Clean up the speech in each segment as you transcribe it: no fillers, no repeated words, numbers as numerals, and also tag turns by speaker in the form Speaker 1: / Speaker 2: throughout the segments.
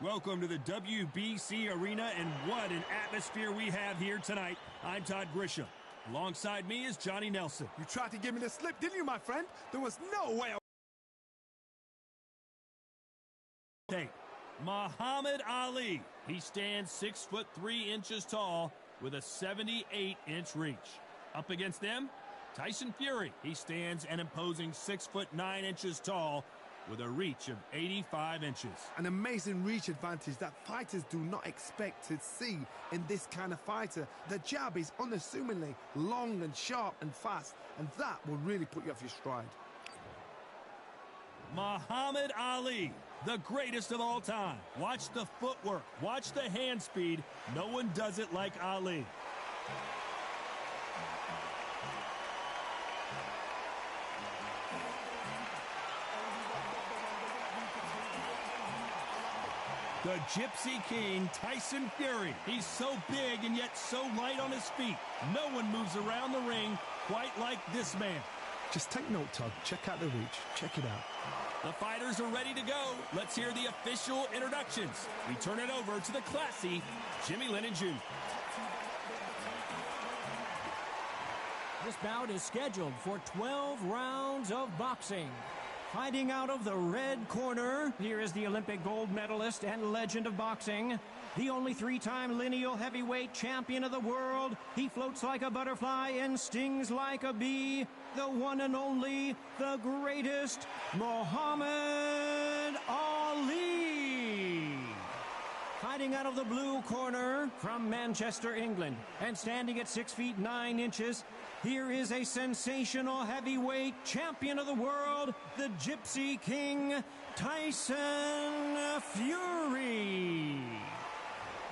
Speaker 1: Welcome to the WBC Arena, and what an atmosphere we have here tonight. I'm Todd Grisham. Alongside me is Johnny Nelson.
Speaker 2: You tried to give me the slip, didn't you, my friend? There was no way.
Speaker 1: Hey, Muhammad Ali. He stands 6'3" tall with a 78-inch reach. Up against them, Tyson Fury. He stands an imposing 6'9" tall with a reach of 85 inches.
Speaker 2: An amazing reach advantage that fighters do not expect to see in this kind of fighter. The jab is unassumingly long and sharp and fast, and that will really put you off your stride.
Speaker 1: Muhammad Ali, the greatest of all time. Watch the footwork, watch the hand speed. No one does it like Ali. The Gypsy King, Tyson Fury. He's so big and yet so light on his feet. No one moves around the ring quite like this man.
Speaker 2: Just take note, Todd. Check out the reach. Check it out.
Speaker 1: The fighters are ready to go. Let's hear the official introductions. We turn it over to the classy Jimmy Lennon Jr.
Speaker 3: This bout is scheduled for 12 rounds of boxing. Fighting out of the red corner, here is the Olympic gold medalist and legend of boxing, the only three-time lineal heavyweight champion of the world. He floats like a butterfly and stings like a bee. The one and only, the greatest, Muhammad Ali. Fighting out of the blue corner from Manchester, England, and standing at 6'9", here is a sensational heavyweight champion of the world, the Gypsy King, Tyson Fury.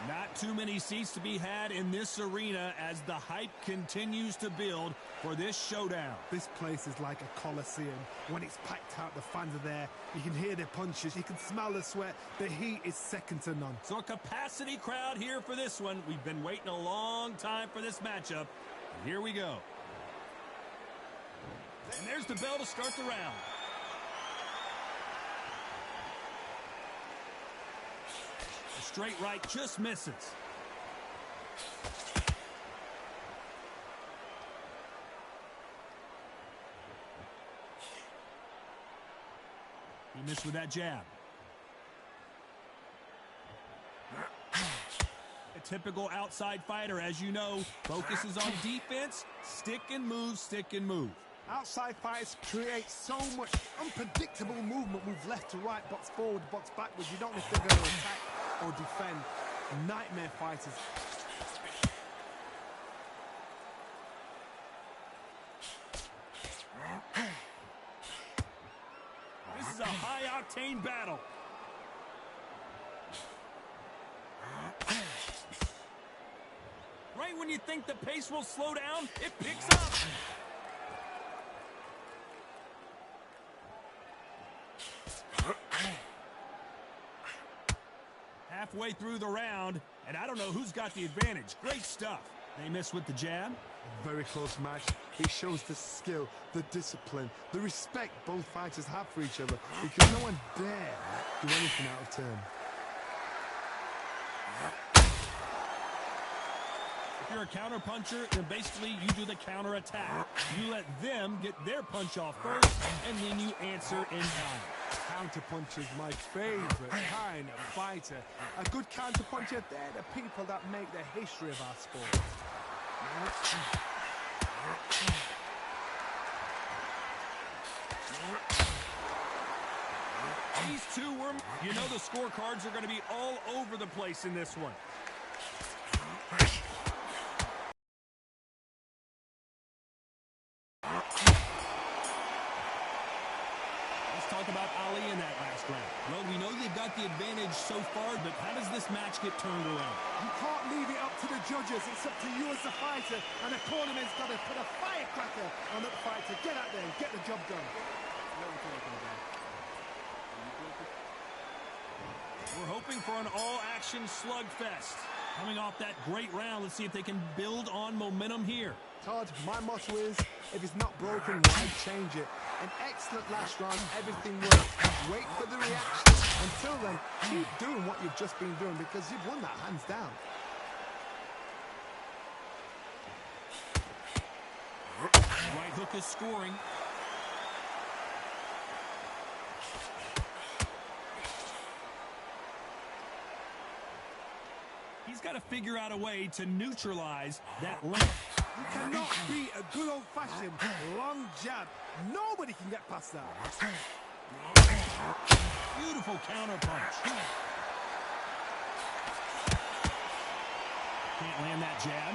Speaker 1: Not too many seats to be had in this arena as the hype continues to build for this showdown.
Speaker 2: This place is like a coliseum. When it's packed out, the fans are there. You can hear their punches. You can smell the sweat. The heat is second to none.
Speaker 1: So a capacity crowd here for this one. We've been waiting a long time for this matchup. And here we go. And there's the bell to start the round. The straight right just misses. He missed with that jab. A typical outside fighter, as you know, focuses on defense, stick and move, stick and move.
Speaker 2: Outside fighters create so much unpredictable movement. Move left to right, box forward, box backwards. You don't know if they're going to attack or defend. Nightmare fighters.
Speaker 1: This is a high-octane battle. Right when you think the pace will slow down, it picks up. Halfway through the round, and I don't know who's got the advantage. Great stuff. They miss with the jab.
Speaker 2: Very close match. It shows the skill, the discipline, the respect both fighters have for each other, because no one dare do anything out of turn.
Speaker 1: If you're a counter puncher, then basically you do the counter attack. You let them get their punch off first, and then you answer in kind.
Speaker 2: Counter-puncher is my favorite kind of fighter. A good counter-puncher, they're the people that make the history of our sport.
Speaker 1: These two were, you know, the scorecards are going to be all over the place in this one. Talk about Ali in that last round. Well, we know they've got the advantage so far, but how does this match get turned around?
Speaker 2: You can't leave it up to the judges. It's up to you as the fighter, and the cornerman's got to put a firecracker on that fighter. Get out there and get the job done.
Speaker 1: We're hoping for an all-action slugfest. Coming off that great round, let's see if they can build on momentum here.
Speaker 2: Todd, my motto is, if it's not broken, why change it? An excellent last round, everything worked. Wait for the reaction. Until then, keep doing what you've just been doing because you've won that hands down.
Speaker 1: Right hook is scoring. He's got to figure out a way to neutralize that length.
Speaker 2: You cannot beat a good old-fashioned long jab. Nobody can get past that.
Speaker 1: Beautiful counter punch. Can't land that jab.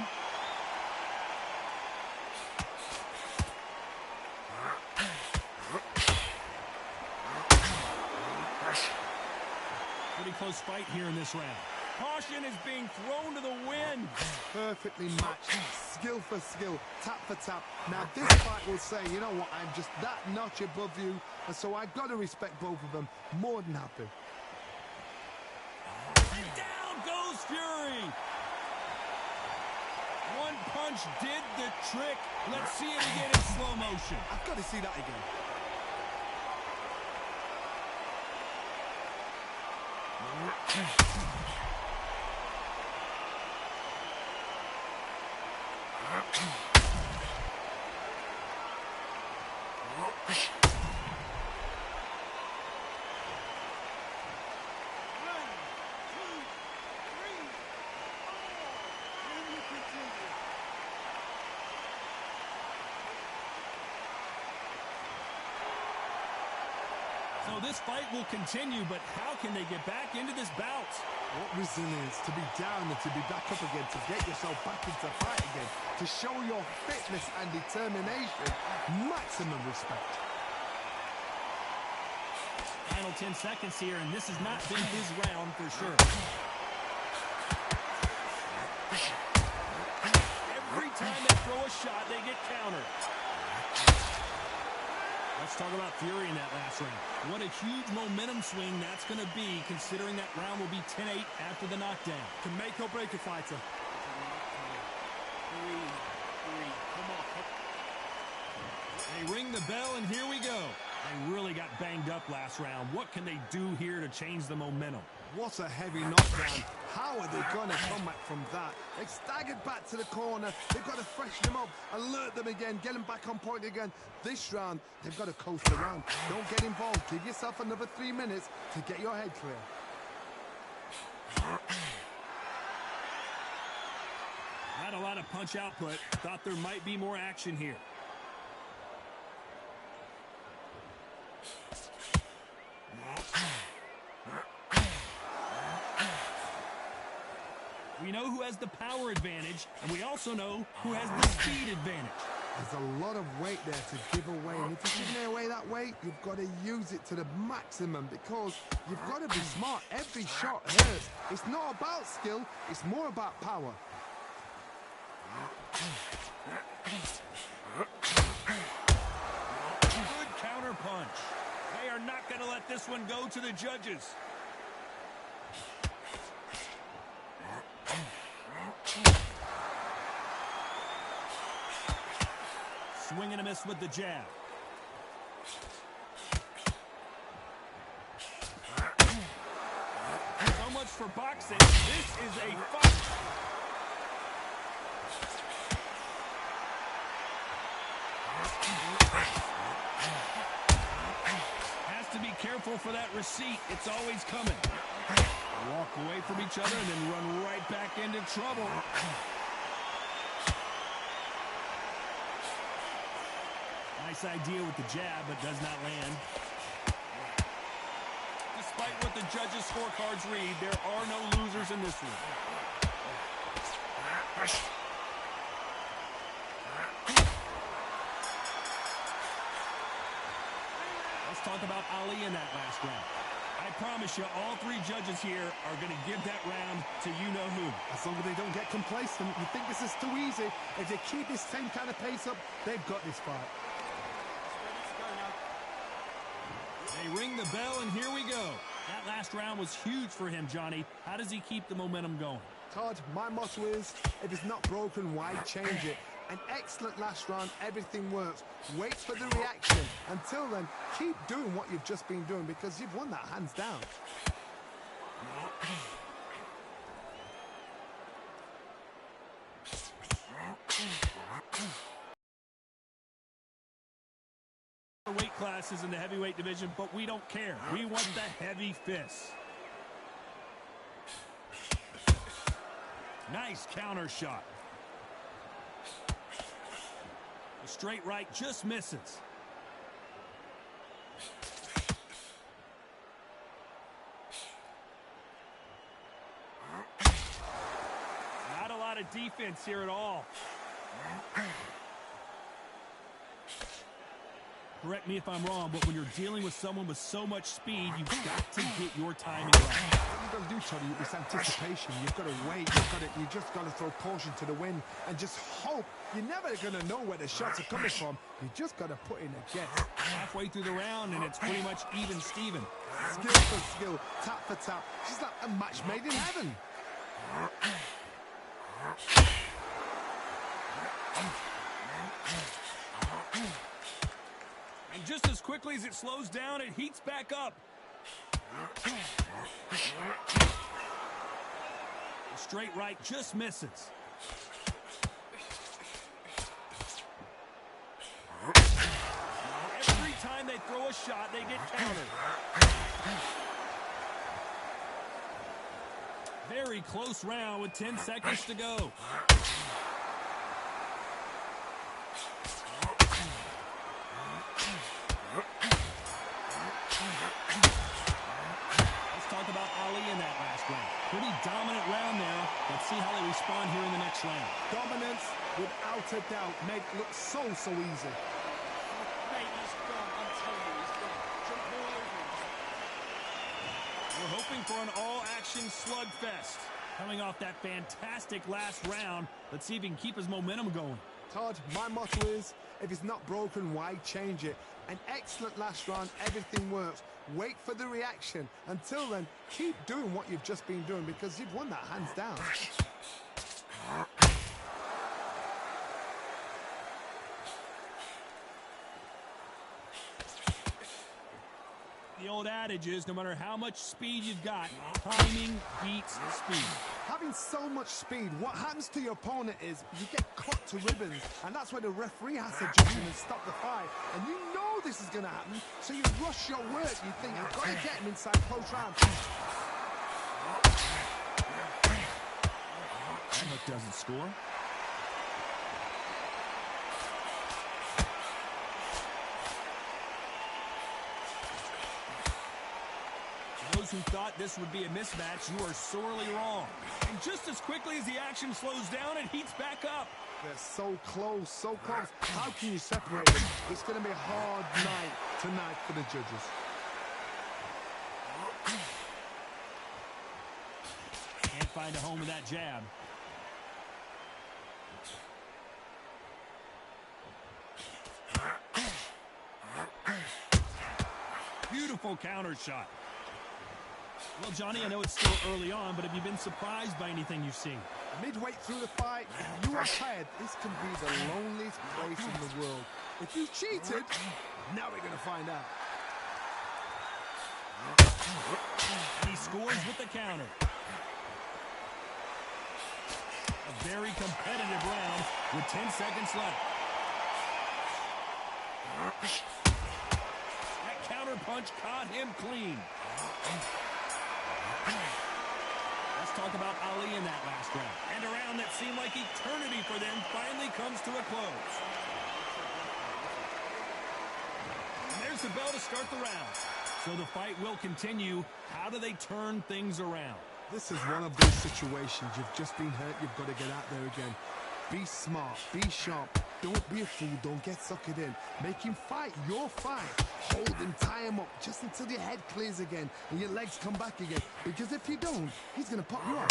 Speaker 1: Pretty close fight here in this round. Caution is being thrown to the wind.
Speaker 2: Perfectly matched, skill for skill, tap for tap. Now this fight will say, you know what, I'm just that notch above you, and so I've got to respect both of them. More than happy.
Speaker 1: And down goes Fury. One punch did the trick. Let's see it again in slow motion.
Speaker 2: I've got to see that again.
Speaker 1: So this fight will continue, but how can they get back into this bout?
Speaker 2: What resilience to be down and to be back up again, to get yourself back into fight again, to show your fitness and determination. Maximum respect.
Speaker 1: Final 10 seconds here, and this has not been his round for sure. Every time they throw a shot, they get countered. Let's talk about Fury in that last round. What a huge momentum swing that's going to be, considering that round will be 10-8 after the knockdown.
Speaker 2: Can make or break a fighter.
Speaker 1: They ring the bell, and here we go. They really got banged up last round. What can they do here to change the momentum?
Speaker 2: What a heavy knockdown. How are they going to come back from that? They've staggered back to the corner. They've got to freshen them up, alert them again, get them back on point again. This round, they've got to coast around. Don't get involved. Give yourself another 3 minutes to get your head clear.
Speaker 1: Not a lot of punch output. Thought there might be more action here. We know who has the power advantage, and we also know who has the speed advantage.
Speaker 2: There's a lot of weight there to give away, and if you're giving away that weight, you've got to use it to the maximum because you've got to be smart. Every shot hurts. It's not about skill, it's more about power.
Speaker 1: Good counter punch. They are not going to let this one go to the judges. Swing and a miss with the jab. So much for boxing. This is a fight. Has to be careful for that receipt. It's always coming. Walk away from each other and then run right back into trouble. Nice idea with the jab, but does not land. Despite what the judges' scorecards read, there are no losers in this one. Let's talk about Ali in that last round. I promise you, all three judges here are going to give that round to you-know-who.
Speaker 2: As long as they don't get complacent, you think this is too easy. If they keep this same kind of pace up, they've got this fight.
Speaker 1: They ring the bell, and here we go. That last round was huge for him, Johnny. How does he keep the momentum going?
Speaker 2: Todd, my motto is, if it's not broken, why change it? An excellent last round. Everything works. Wait for the reaction. Until then, keep doing what you've just been doing because you've won that hands down.
Speaker 1: Weight classes in the heavyweight division, but we don't care. We want the heavy fists. Nice counter shot. The straight right just misses. Not a lot of defense here at all. Correct me if I'm wrong, but when you're dealing with someone with so much speed, you've got to get your timing right.
Speaker 2: What you've got to do, Toddy, is anticipation. You've got to wait. You just got to throw caution to the wind and just hope. You're never going to know where the shots are coming from. You just got to put in a guess.
Speaker 1: Halfway through the round, and it's pretty much even Steven.
Speaker 2: Skill for skill, tap for tap. She's like a match made in heaven.
Speaker 1: And just as quickly as it slows down, it heats back up. The straight right just misses. Every time they throw a shot, they get countered. Very close round with 10 seconds to go. In that last round. Pretty dominant round there. Let's see how they respond here in the next round.
Speaker 2: Dominance, without a doubt, made it look so easy.
Speaker 4: Mate, he's gone. I'm telling you, he's gone. Jump all over him.
Speaker 1: We're hoping for an all-action slugfest. Coming off that fantastic last round, let's see if he can keep his momentum going.
Speaker 2: Todd, my motto is, if it's not broken, why change it? An excellent last round, everything works. Wait for the reaction. Until then, keep doing what you've just been doing because you've won that hands down.
Speaker 1: The old adage is, no matter how much speed you've got, timing beats speed.
Speaker 2: Having so much speed, what happens to your opponent is you get cut to ribbons, and that's where the referee has to jump in and stop the fight. And you know this is going to happen, so you rush your work. You think, I've got to get him inside close round.
Speaker 1: That hook doesn't score. Those who thought this would be a mismatch, you are sorely wrong. And just as quickly as the action slows down, it heats back up.
Speaker 2: They're so close, so close. How can you separate them? It's going to be a hard night tonight for the judges.
Speaker 1: Can't find a home with that jab. Beautiful counter shot. Well, Johnny, I know it's still early on, but have you been surprised by anything you've seen?
Speaker 2: Midway through the fight, if you are tired, this can be the loneliest place in the world. If you cheated, now we're going to find out.
Speaker 1: And he scores with the counter. A very competitive round with 10 seconds left. That counter punch caught him clean. Let's talk about Ali in that last round. And a round that seemed like eternity for them finally comes to a close. And there's the bell to start the round. So the fight will continue. How do they turn things around?
Speaker 2: This is one of those situations. You've just been hurt. You've got to get out there again. Be smart. Be sharp. Don't be a fool. Don't get suckered in. Make him fight your fight. Hold him, tie him up just until your head clears again and your legs come back again. Because if you don't, he's going to pop you off.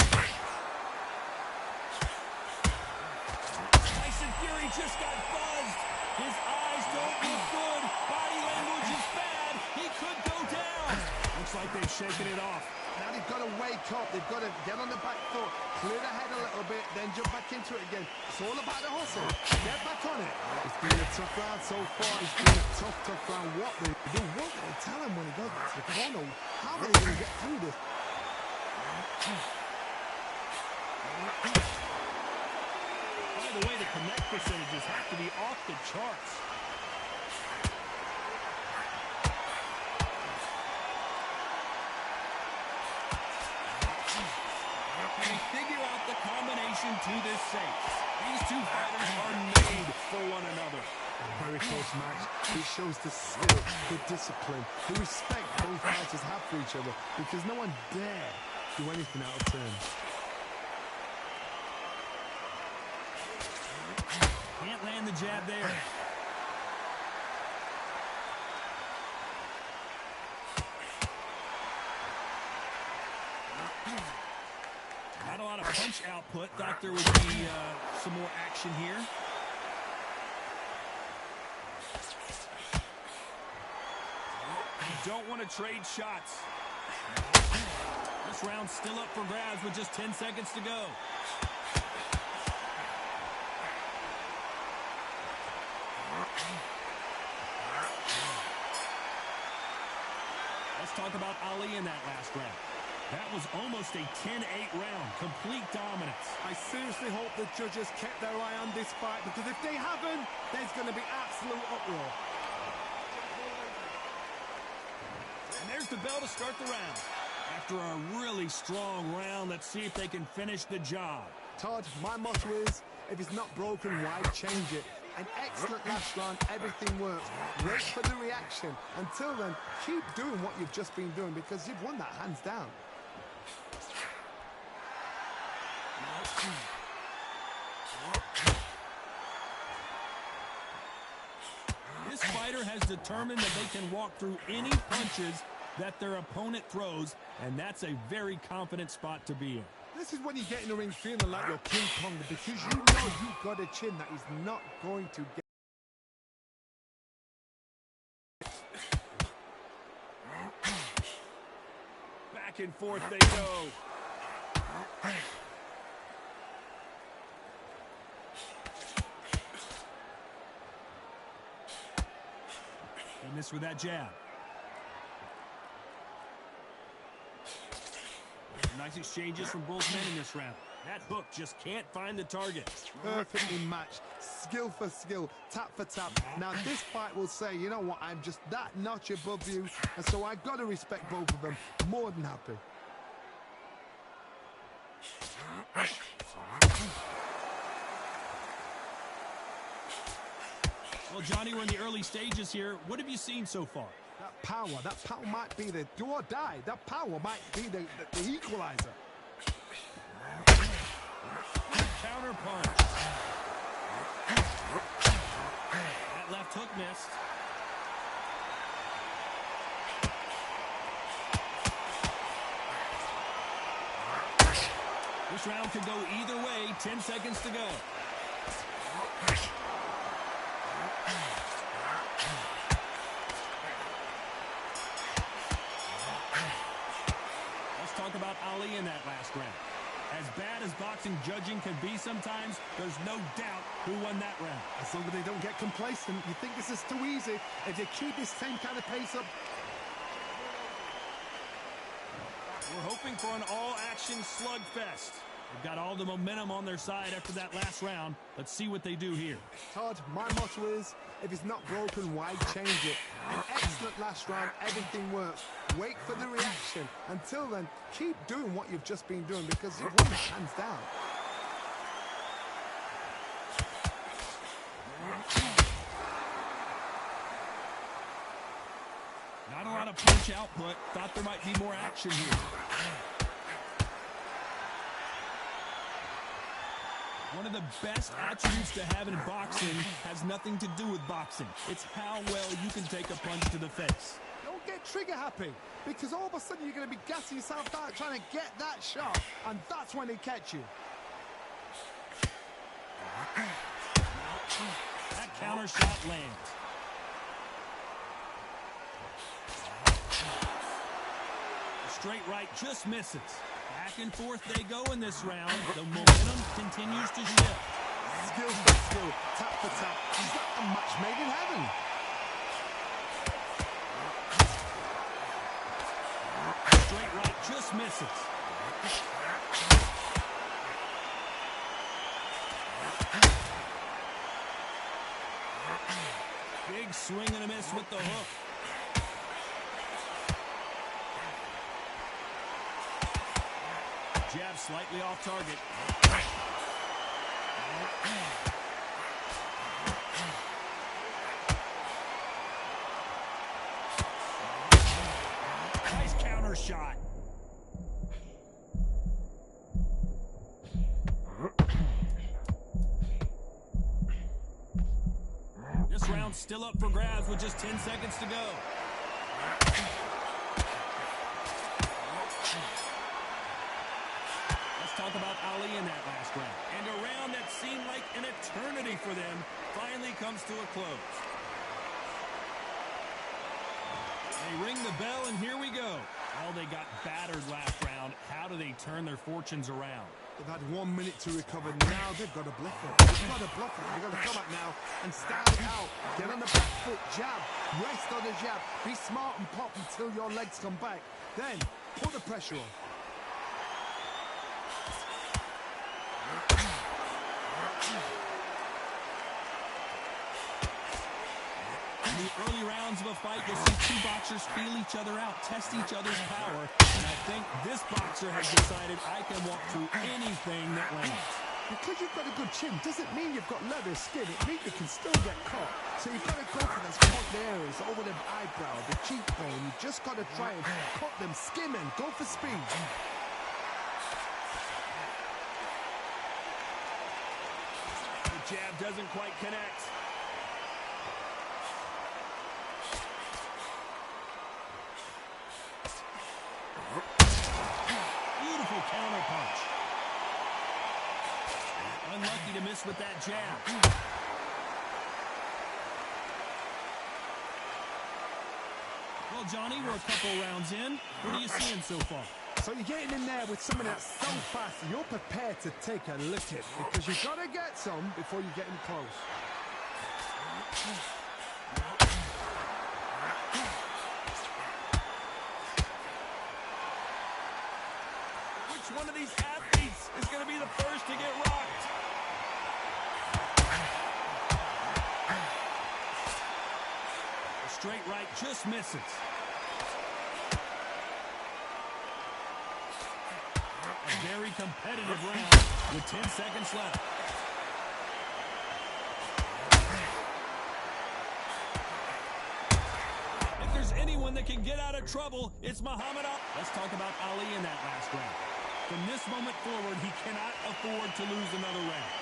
Speaker 1: Tyson Fury just got buzzed. His eyes don't look good. Body language is bad. He could go down. Looks like they've shaken it off.
Speaker 2: Now they've got to wake up. They've got to get on the back foot, clear the head a little bit, then jump back into it again. It's all about the hustle. Get back on it. It's been a tough round so far. It's been a tough round. What they do, what they tell him when he goes back to the corner. How are they going to get through this?
Speaker 1: By the way, the connect percentages have to be off the charts. They figure out the combination to this safe. These two fighters are made for one another.
Speaker 2: Very close match. It shows the skill, the discipline, the respect both fighters have for each other, because no one dare do anything out of turn.
Speaker 1: Can't land the jab there. Not a lot of punch output. Thought there would be some more action here. You don't want to trade shots. This round's still up for grabs with just 10 seconds to go. Let's talk about Ali in that last round. That was almost a 10-8 round, complete dominance.
Speaker 2: I seriously hope the judges kept their eye on this fight, because if they haven't, there's going to be absolute uproar.
Speaker 1: And there's the bell to start the round. After a really strong round, let's see if they can finish the job.
Speaker 2: Todd, my motto is, if it's not broken, why change it? An excellent last round, everything works. Wait for the reaction. Until then, keep doing what you've just been doing, because you've won that hands down.
Speaker 1: This fighter has determined that they can walk through any punches that their opponent throws, and that's a very confident spot to be in.
Speaker 2: This is when you get in the ring feeling like you're King Kong, because you know you've got a chin that is not going to get.
Speaker 1: Back and forth they go. He missed with that jab. Nice exchanges from both men in this round. That hook just can't find the target.
Speaker 2: Perfectly matched, skill for skill, tap for tap. Now this fight will say, you know what, I'm just that notch above you, and so I've got to respect both of them. More than happy.
Speaker 1: Well, Johnny, we're in the early stages here. What have you seen so far?
Speaker 2: That power might be the do or die. That power might be the equalizer.
Speaker 1: Counter punch. That left hook missed. This round could go either way. 10 seconds to go. Let's talk about Ali in that last round. As bad as boxing judging can be sometimes, there's no doubt who won that round.
Speaker 2: As long as they don't get complacent, you think this is too easy. If you keep this same kind of pace up.
Speaker 1: We're hoping for an all-action slugfest. They've got all the momentum on their side after that last round. Let's see what they do here.
Speaker 2: Todd, my motto is, if it's not broken, why change it? An excellent last round, everything works. Wait for the reaction. Until then, keep doing what you've just been doing, because you've won it hands down.
Speaker 1: Not a lot of punch output. Thought there might be more action here. One of the best attributes to have in boxing has nothing to do with boxing. It's how well you can take a punch to the face.
Speaker 2: Don't get trigger happy, because all of a sudden you're going to be gassing yourself out trying to get that shot, and that's when they catch you.
Speaker 1: That counter shot lands. straight right just misses. Back and forth they go in this round. The momentum continues to shift.
Speaker 2: Skill for skill, tap for tap. He's got a match made in heaven.
Speaker 1: Straight right just misses. Big swing and a miss with the hook. Jab slightly off target. Nice counter shot. This round's still up for grabs with just 10 seconds to go. Talk about Ali in that last round. And a round that seemed like an eternity for them finally comes to a close. They ring the bell, and here we go. Well, they got battered last round. How do they turn their fortunes around?
Speaker 2: They've had 1 minute to recover. Now they've got to bluff it. They've got to bluff it. They've got to come out now and start it out. Get on the back foot, jab. Rest on the jab. Be smart and pop until your legs come back. Then put the pressure on.
Speaker 1: In the early rounds of a fight, you'll see two boxers feel each other out, test each other's power, and I think this boxer has decided I can walk through anything that lands.
Speaker 2: Because you've got a good chin doesn't mean you've got leather skin. It means you can still get caught. So you've got to go for those point areas over the eyebrow, the cheekbone. You just got to try and cut them, skim and go for speed.
Speaker 1: The jab doesn't quite connect. Beautiful counter punch. Unlucky to miss with that jab. Well, Johnny, we're a couple rounds in. What are you seeing so far?
Speaker 2: So you're getting in there with someone that's so fast, you're prepared to take a licking because you've got to get some before you get in close.
Speaker 1: Which one of these athletes is going to be the first to get rocked? A straight right just misses. A very competitive round with 10 seconds left. If there's anyone that can get out of trouble, it's Muhammad Ali. Let's talk about Ali in that last round. From this moment forward, he cannot afford to lose another round.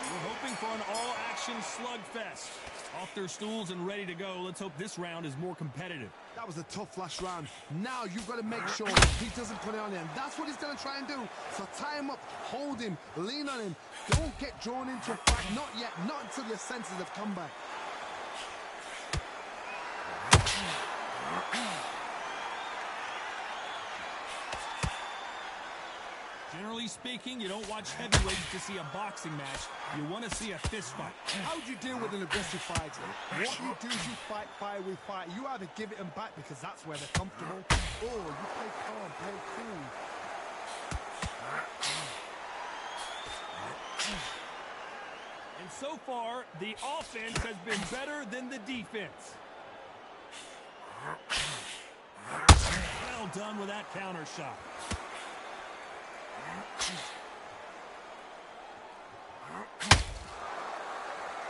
Speaker 1: We're hoping for an all-action slugfest. Off their stools and ready to go. Let's hope this round is more competitive.
Speaker 2: That was a tough last round. Now you've got to make sure he doesn't put it on him. That's what he's going to try and do. So tie him up, hold him, lean on him. Don't get drawn into a fight. Not yet. Not until your senses have come back.
Speaker 1: Generally speaking, you don't watch heavyweights to see a boxing match. You want to see a fist fight.
Speaker 2: How do you deal with an aggressive fighter? What you do is you fight fire with fire. You either give it them back because that's where they're comfortable, or you play calm, play cool.
Speaker 1: And so far, the offense has been better than the defense. Well done with that counter shot.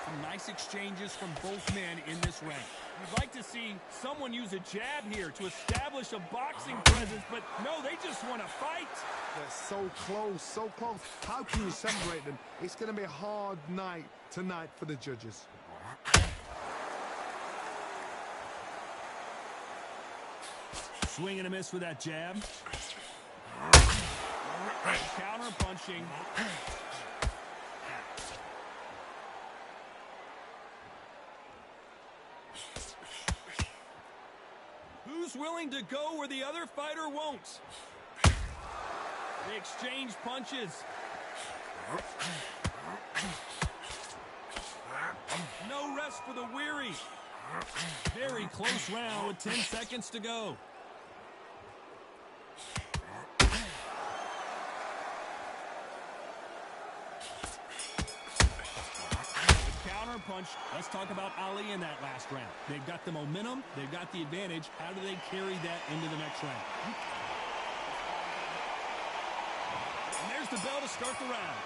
Speaker 1: Some nice exchanges from both men in this round. You'd like to see someone use a jab here to establish a boxing presence, but no, they just want to fight.
Speaker 2: They're so close, so close. How can you separate them? It's going to be a hard night tonight for the judges.
Speaker 1: Swing and a miss with that jab. Counter punching. Who's willing to go where the other fighter won't? They exchange punches. No rest for the weary. Very close round with 10 seconds to go. Counter punch. Let's talk about Ali in that last round. They've got the momentum. They've got the advantage. How do they carry that into the next round? And there's the bell to start the round.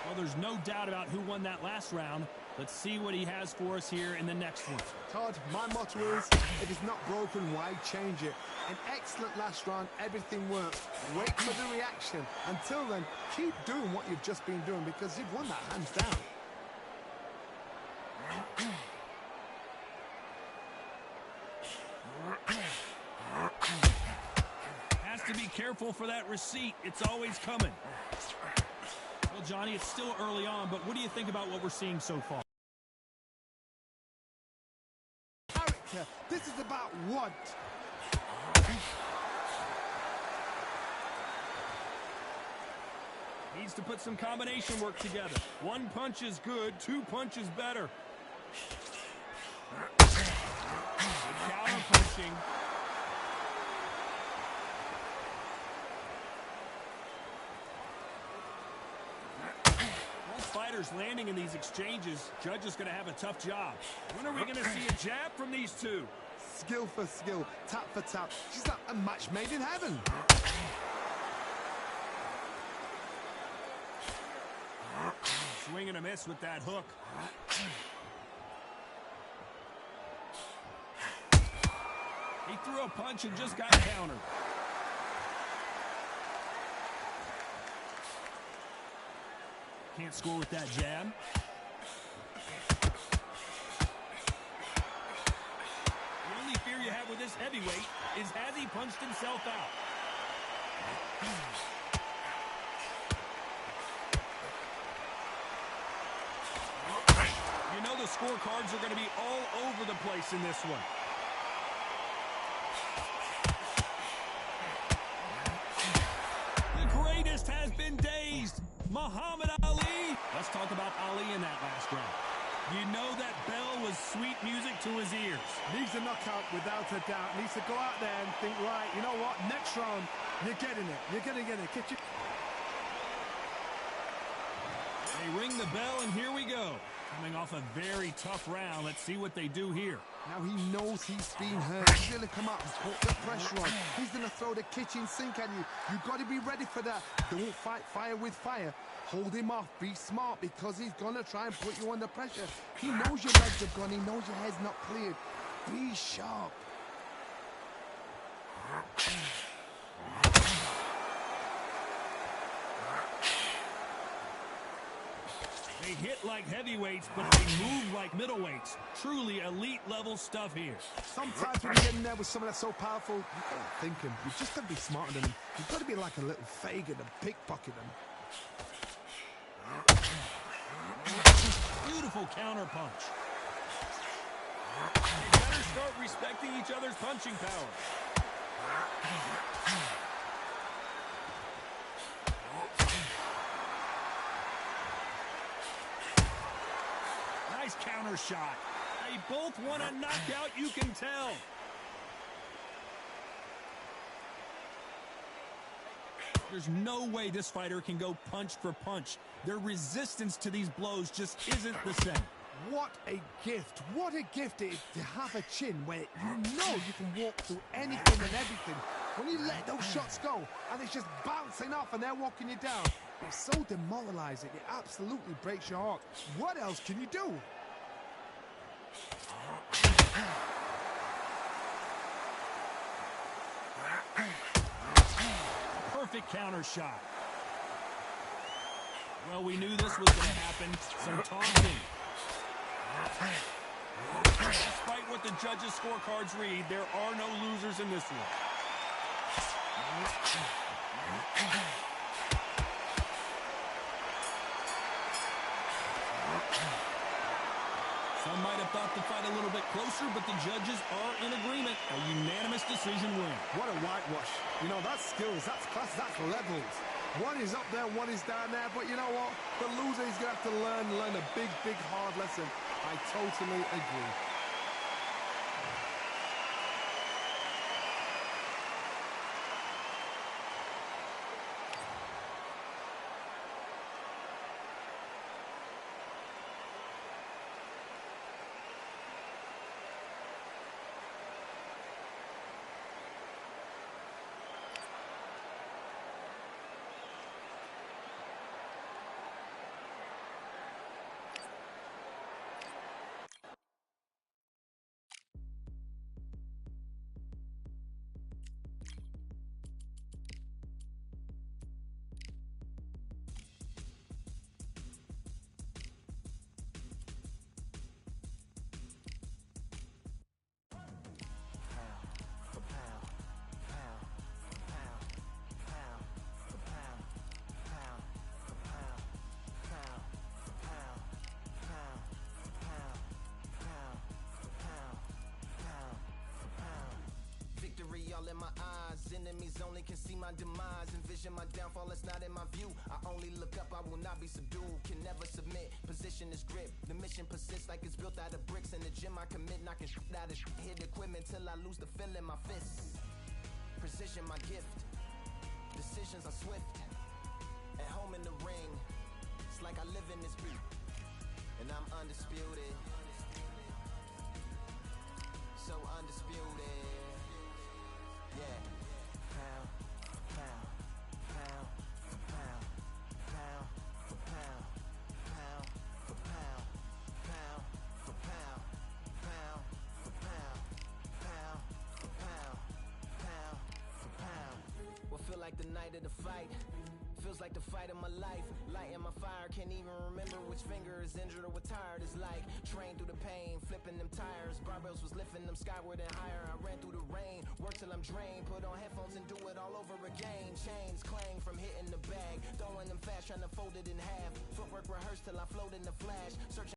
Speaker 1: Well, there's no doubt about who won that last round. Let's see what he has for us here in the next one.
Speaker 2: Todd, my motto is, if it's not broken, why change it? An excellent last round, everything works. Wait for the reaction. Until then, keep doing what you've just been doing because you've won that hands down.
Speaker 1: Has to be careful for that receipt. It's always coming. Well, Johnny, it's still early on, but what do you think about what we're seeing so far?
Speaker 2: Character. This is about want.
Speaker 1: Needs to put some combination work together. One punch is good, two punches better. Counter punching. Fighters landing in these exchanges. Judge is going to have a tough job. When are we going to see a jab from these two?
Speaker 2: Skill for skill, tap for tap. She's like a match made in heaven.
Speaker 1: Swing and a miss with that hook. He threw a punch and just got countered. Can't score with that jab. The only fear you have with this heavyweight is has he punched himself out? You know the scorecards are going to be all over the place in this one. The greatest has been dazed. Muhammad Ali. Let's talk about Ali in that last round. You know that bell was sweet music to his ears.
Speaker 2: Needs a knockout without a doubt. Needs to go out there and think, right, you know what? Next round, you're getting it. You're going to get it.
Speaker 1: They ring the bell, and here we go. Coming off a very tough round. Let's see what they do here.
Speaker 2: Now he knows he's been hurt. He's going to come out and put the pressure on. He's going to throw the kitchen sink at you. You've got to be ready for that. Don't fight fire with fire. Hold him off. Be smart because he's going to try and put you under pressure. He knows your legs are gone. He knows your head's not cleared. Be sharp.
Speaker 1: They hit like heavyweights, but they move like middleweights. Truly elite-level stuff here.
Speaker 2: Sometimes when you get in there with someone that's so powerful, you've got to think him. You've just got to be smarter than him. You've got to be like a little Fagin and pickpocket him.
Speaker 1: Beautiful counter punch. They better start respecting each other's punching power. Nice counter shot. They both want a knockout, you can tell. There's no way this fighter can go punch for punch. Their resistance to these blows just isn't the same.
Speaker 2: What a gift. What a gift it is to have a chin where you know you can walk through anything and everything. When you let those shots go and it's just bouncing off and they're walking you down, it's so demoralizing. It absolutely breaks your heart. What else can you do?
Speaker 1: Perfect counter shot. Well, we knew this was going to happen. Some taunting. Despite what the judges' scorecards read, there are no losers in this one. Some might have thought the fight a little bit closer, but the judges are in agreement. A unanimous decision win.
Speaker 2: What a whitewash. You know, that's skills, that's class, that's levels. One is up there, one is down there, but you know what? The loser is going to have to learn a big, big, hard lesson. I totally agree.
Speaker 5: All in my eyes, enemies only can see my demise. Envision my downfall, it's not in my view. I only look up, I will not be subdued. Can never submit, position is grip. The mission persists like it's built out of bricks. In the gym I commit, knocking shit out of shit. Hit equipment till I lose the feel in my fists. Precision my gift, decisions are swift. At home in the ring, it's like I live in this beat. And I'm undisputed, so undisputed. Yeah. Pound for pound, pound for pound, pound for pound, pound for pound, pound for pound, pound for pound, pound for pound, pound for pound. What feel like the night of the fight? Feels like the fight of my life. Lighting my fire, can't even remember which finger is injured or what tired is like. Train through the pain, flipping them tires. Barbells was lifting them skyward and higher. I ran through the rain, worked till I'm drained. Put on headphones and do it all over again. Chains clang from hitting the bag. Throwing them fast, trying to fold it in half. Footwork rehearsed till I float in the flash. Searching